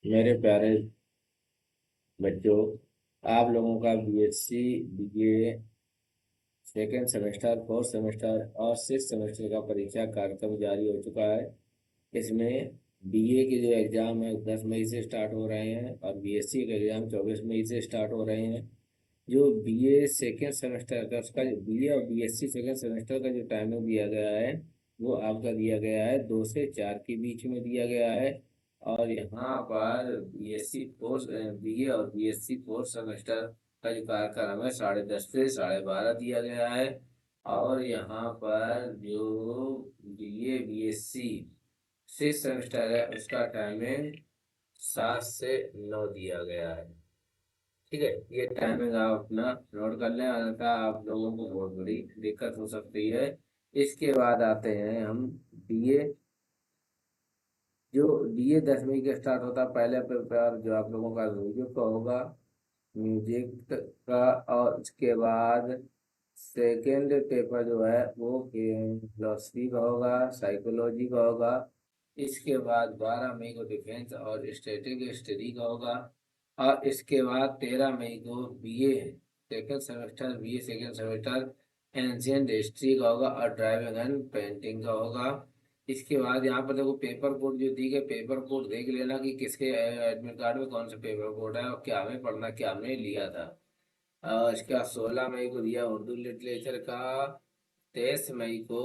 मेरे प्यारे बच्चों, आप लोगों का BSc BA second semester, fourth semester और सिक्स सेमेस्टर का परीक्षा कार्यक्रम जारी हो चुका है। इसमें बीए के जो एग्ज़ाम है 10 मई से स्टार्ट हो रहे हैं और बीएससी के एग्ज़ाम 24 मई से स्टार्ट हो रहे हैं। जो बीए सेकेंड सेमेस्टर का उसका जो बीए और बीएससी सेकेंड सेमेस्टर का जो टाइमिंग दिया गया है वो आपका दिया गया है 2 से 4 के बीच में दिया गया है। और यहाँ पर बीएससी फोर्थ बीए और बीएससी फोर्थ सेमेस्टर का जो कार्यक्रम है 10:30 से 12:30 दिया गया है। और यहाँ पर जो बीए बीएससी सिक्स सेमेस्टर है उसका टाइमिंग 7 से 9 दिया गया है। ठीक है, ये टाइमिंग आप अपना नोट कर लें, अन्यथा आप लोगों को बहुत बड़ी दिक्कत हो सकती है। इसके बाद आते हैं हम बीए। जो बीए 10 मई के स्टार्ट होता है, पहले पेपर जो आप लोगों का म्यूजिक का होगा, म्यूजिक का। और उसके बाद सेकेंड पेपर जो है वो फिलोसफी का होगा, साइकोलॉजी का होगा। इसके बाद 12 मई को डिफेंस और स्ट्रेटेजिक स्टडी का होगा। और इसके बाद 13 मई को BA second semester ancient history का होगा और ड्राइविंग एंड पेंटिंग का होगा। इसके बाद यहाँ पर देखो पेपर कोड जो दी गए, पेपर कोड देख लेना कि किसके एडमिट कार्ड में कौन सा पेपर कोड है और क्या हमें पढ़ना, क्या हमने लिया था। इसके बाद 16 मई को दिया उर्दू लिटरेचर का। 23 मई को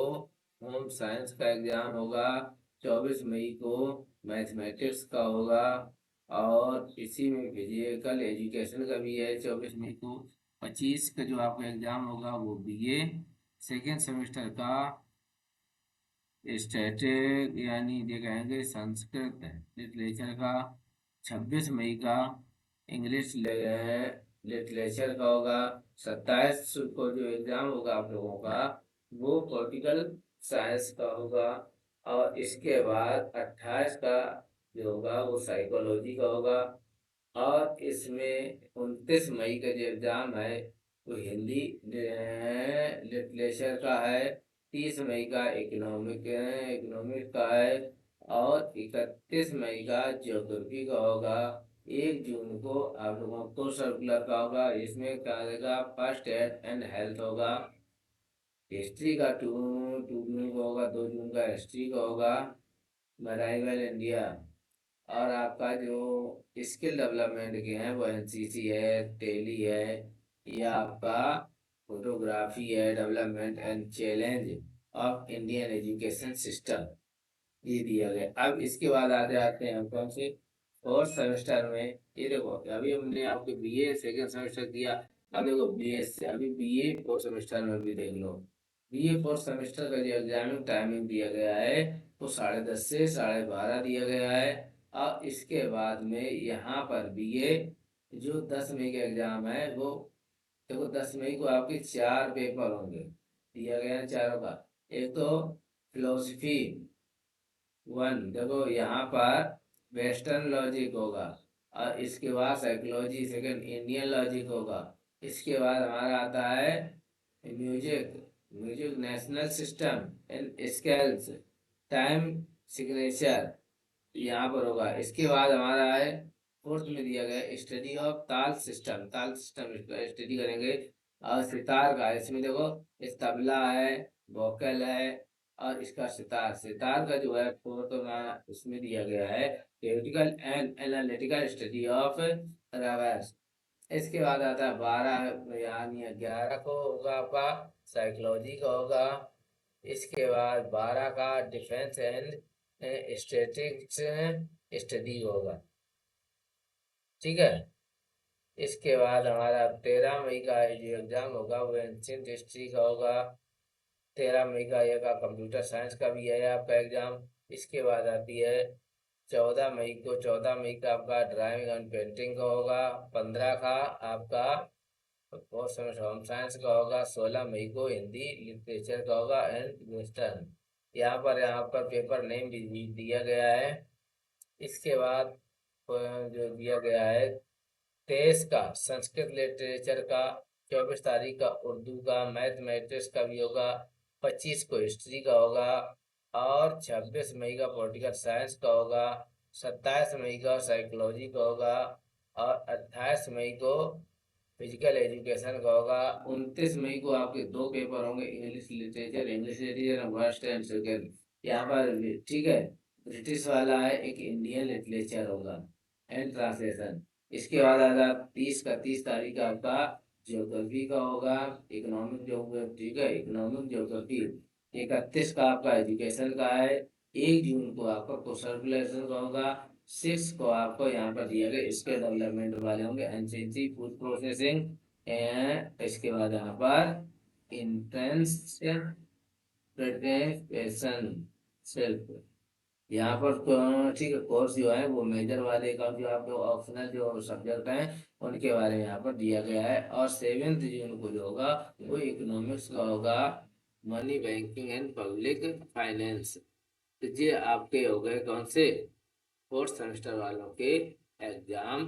होम साइंस का एग्जाम होगा। 24 मई को मैथमेटिक्स का होगा। और इसी में फिजिकल एजुकेशन का भी है 24 मई को। 25 का जो आपका एग्जाम होगा वो बीए सेकेंड सेमेस्टर का स्टैटिक यानी ये कहेंगे संस्कृत लिटरेचर का। 26 मई का इंग्लिश लिटरेचर का होगा। 27 को जो एग्जाम होगा आप लोगों का वो पॉलिटिकल साइंस का होगा। और इसके बाद 28 का जो होगा वो साइकोलॉजी का होगा। और इसमें 29 मई का जो एग्जाम है वो हिंदी लिटरेचर का है। 30 मई का इकोनॉमिक का है। और 31 मई का ज्योग्राफी का होगा। 1 जून को आप लोगों को सर्कुलर का होगा, इसमें क्या रहेगा, फर्स्ट एड एंड हेल्थ होगा। हिस्ट्री का 2 जून को होगा, 2 जून का हिस्ट्री का होगा, मेराइवल इंडिया। और आपका जो स्किल डेवलपमेंट के हैं वो एनसीसी है, टेली है, या आपका फोटोग्राफी है, development and challenge of Indian education system, ये दिया गया। अब इसके बाद आते आते हैं हम कौन से फोर्थ सेमेस्टर में। ये देखो अभी हमने आपको बीए सेकेंड सेमेस्टर दिया। अब देखो अभी बीए फोर्थ सेमेस्टर में भी देख लो। बीए फोर्थ सेमेस्टर का जो एग्जामिंग टाइमिंग दिया गया है वो 10:30 से 12:30 दिया गया है। और इसके बाद में यहाँ पर बीए जो 10 मई का एग्जाम है वो देखो 10 मई को आपके 4 पेपर होंगे, दिया गया है चारों का। एक तो फिलोसफी 1, देखो यहाँ पर वेस्टर्न लॉजिक होगा। और इसके बाद साइकोलॉजी सेकंड इंडियन लॉजिक होगा। इसके बाद हमारा आता है music music national system and scales time signature, यहाँ पर होगा। इसके बाद हमारा है फोर्थ में दिया गया स्टडी ऑफ ताल सिस्टम स्टडी करेंगे। और सितार का इसमें देखो इस तबला है, वोकल है, और इसका सितार सितार का जो है फोर्थ में इसमें दिया गया है theoretical and analytical study of rivers. इसके बाद आता है 12 यानी 11 को होगा आपका साइकोलॉजी का होगा। इसके बाद 12 का डिफेंस एंड स्टैटिक्स स्टडी होगा। ठीक है। इसके बाद हमारा 13 मई का जो एग्जाम होगा वो एंशियंट हिस्ट्री का होगा। 13 मई का ये का कंप्यूटर साइंस का भी है आपका एग्जाम। इसके बाद आती है 14 मई का आपका ड्राइंग एंड पेंटिंग का होगा। 15 का आपका फोर्थ सेमेस्टर होम साइंस का होगा। 16 मई को हिंदी लिटरेचर का होगा एंड वेस्टर्न। यहाँ पर पेपर नेम भी दिया गया है। इसके बाद जो दिया गया है 23 का संस्कृत लिटरेचर का। 24 तारीख का उर्दू का, मैथमेटिक्स का भी होगा। 25 को हिस्ट्री का होगा। और 26 मई का पॉलिटिकल साइंस का होगा। 27 मई को साइकोलॉजी का होगा, और 28 मई को फिजिकल एजुकेशन का होगा। 29 मई को आपके दो पेपर होंगे, English literature first and second यहाँ पर, ठीक है। ब्रिटिश वाला है, एक इंडियन लिटरेचर होगा एंड ट्रांसलेशन। इसके बाद आएगा 30 तारीख का आपका ज्योग्राफी का होगा, इकोनॉमिक ज्योग्राफी, ठीक है, इकोनॉमिक ज्योग्राफी। 31 का आपका एजुकेशन का है। 1 जून को आपका कोर्सकुलेशन का होगा। 6 को आपको यहाँ पर दिया गया इसके डेवलपमेंट वाले होंगे, एनसीसी फूड प्रोसेसिंग एंड इसके बाद यहाँ पर इंट्रेंस प्रिपरेशन सेल्फ यहाँ पर ठीक है। कोर्स जो है वो मेजर वाले का, जो आपके ऑप्शनल जो सब्जेक्ट हैं उनके बारे में यहाँ पर दिया गया है। और 7 जून को जो होगा वो इकोनॉमिक्स का होगा, money banking and public finance. तो ये आपके हो गए कौन से, फोर्थ सेमेस्टर वालों के एग्जाम।